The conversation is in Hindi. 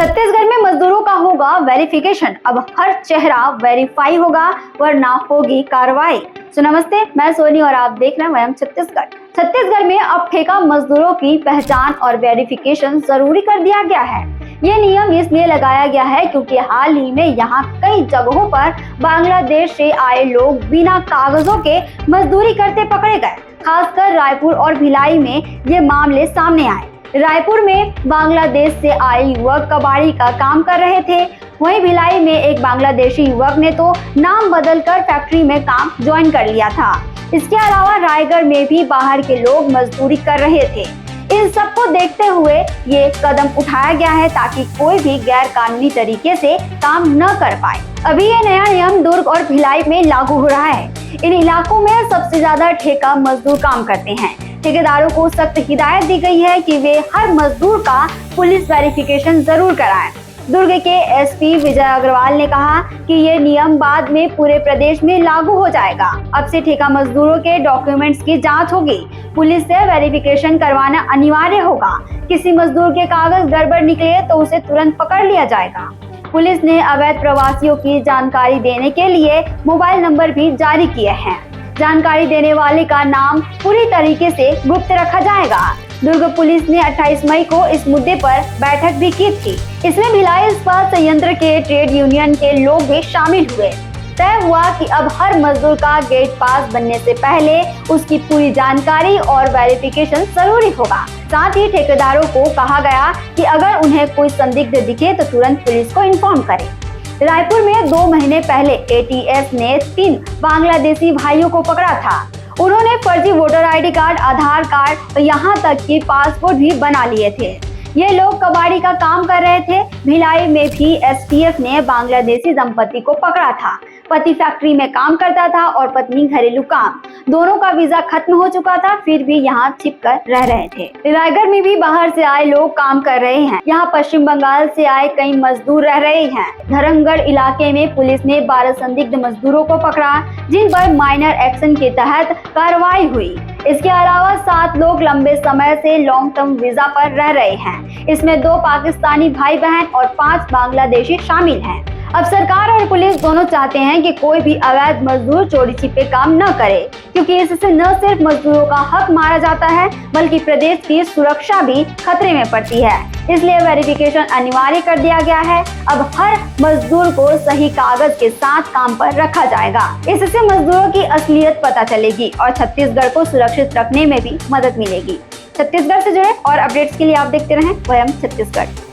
छत्तीसगढ़ में मजदूरों का होगा वेरिफिकेशन। अब हर चेहरा वेरीफाई होगा वरना होगी कार्रवाई। तो नमस्ते, मैं सोनी और आप देख रहे हैं वयम छत्तीसगढ़। छत्तीसगढ़ में अब ठेका मजदूरों की पहचान और वेरिफिकेशन जरूरी कर दिया गया है। ये नियम इसलिए लगाया गया है क्योंकि हाल ही में यहाँ कई जगहों पर बांग्लादेश से आए लोग बिना कागजों के मजदूरी करते पकड़े गए। खासकर रायपुर और भिलाई में ये मामले सामने आए। रायपुर में बांग्लादेश से आए युवक कबाड़ी का काम कर रहे थे, वहीं भिलाई में एक बांग्लादेशी युवक ने तो नाम बदलकर फैक्ट्री में काम ज्वाइन कर लिया था। इसके अलावा रायगढ़ में भी बाहर के लोग मजदूरी कर रहे थे। इन सबको देखते हुए ये कदम उठाया गया है ताकि कोई भी गैर कानूनी तरीके से काम न कर पाए। अभी ये नया नियम दुर्ग और भिलाई में लागू हो रहा है। इन इलाकों में सबसे ज्यादा ठेका मजदूर काम करते हैं। ठेकेदारों को सख्त हिदायत दी गई है कि वे हर मजदूर का पुलिस वेरिफिकेशन जरूर कराएं। दुर्ग के एसपी विजय अग्रवाल ने कहा कि ये नियम बाद में पूरे प्रदेश में लागू हो जाएगा। अब से ठेका मजदूरों के डॉक्यूमेंट्स की जांच होगी। पुलिस से वेरिफिकेशन करवाना अनिवार्य होगा। किसी मजदूर के कागज गड़बड़ निकले तो उसे तुरंत पकड़ लिया जाएगा। पुलिस ने अवैध प्रवासियों की जानकारी देने के लिए मोबाइल नंबर भी जारी किए हैं। जानकारी देने वाले का नाम पूरी तरीके से गुप्त रखा जाएगा। दुर्ग पुलिस ने 28 मई को इस मुद्दे पर बैठक भी की थी। इसमें भिलाई इस्पात संयंत्र के ट्रेड यूनियन के लोग भी शामिल हुए। तय हुआ कि अब हर मजदूर का गेट पास बनने से पहले उसकी पूरी जानकारी और वेरिफिकेशन जरूरी होगा। साथ ही ठेकेदारों को कहा गया कि अगर उन्हें कोई संदिग्ध दिखे तो तुरंत पुलिस को इन्फॉर्म करें। रायपुर में 2 महीने पहले एटीएस ने 3 बांग्लादेशी भाइयों को पकड़ा था। उन्होंने फर्जी वोटर आईडी कार्ड, आधार कार्ड और यहाँ तक कि पासपोर्ट भी बना लिए थे। ये लोग कबाड़ी का काम कर रहे थे। भिलाई में भी एसटीएफ ने बांग्लादेशी दंपति को पकड़ा था। पति फैक्ट्री में काम करता था और पत्नी घरेलू काम। दोनों का वीजा खत्म हो चुका था, फिर भी यहाँ छिपकर रह रहे थे। रायगढ़ में भी बाहर से आए लोग काम कर रहे हैं। यहाँ पश्चिम बंगाल से आए कई मजदूर रह रहे हैं। धर्मगढ़ इलाके में पुलिस ने 12 संदिग्ध मजदूरों को पकड़ा, जिन पर माइनर एक्शन के तहत कार्रवाई हुई। इसके अलावा 7 लोग लंबे समय से लॉन्ग टर्म वीजा पर रह रहे हैं। इसमें 2 पाकिस्तानी भाई बहन और 5 बांग्लादेशी शामिल हैं। अब सरकार और पुलिस दोनों चाहते हैं कि कोई भी अवैध मजदूर चोरी छिपे काम न करे, क्योंकि इससे न सिर्फ मजदूरों का हक मारा जाता है बल्कि प्रदेश की सुरक्षा भी खतरे में पड़ती है। इसलिए वेरिफिकेशन अनिवार्य कर दिया गया है। अब हर मजदूर को सही कागज के साथ काम पर रखा जाएगा। इससे मजदूरों की असलियत पता चलेगी और छत्तीसगढ़ को सुरक्षित रखने में भी मदद मिलेगी। छत्तीसगढ़ से जुड़े और अपडेट्स के लिए आप देखते रहें वयम छत्तीसगढ़।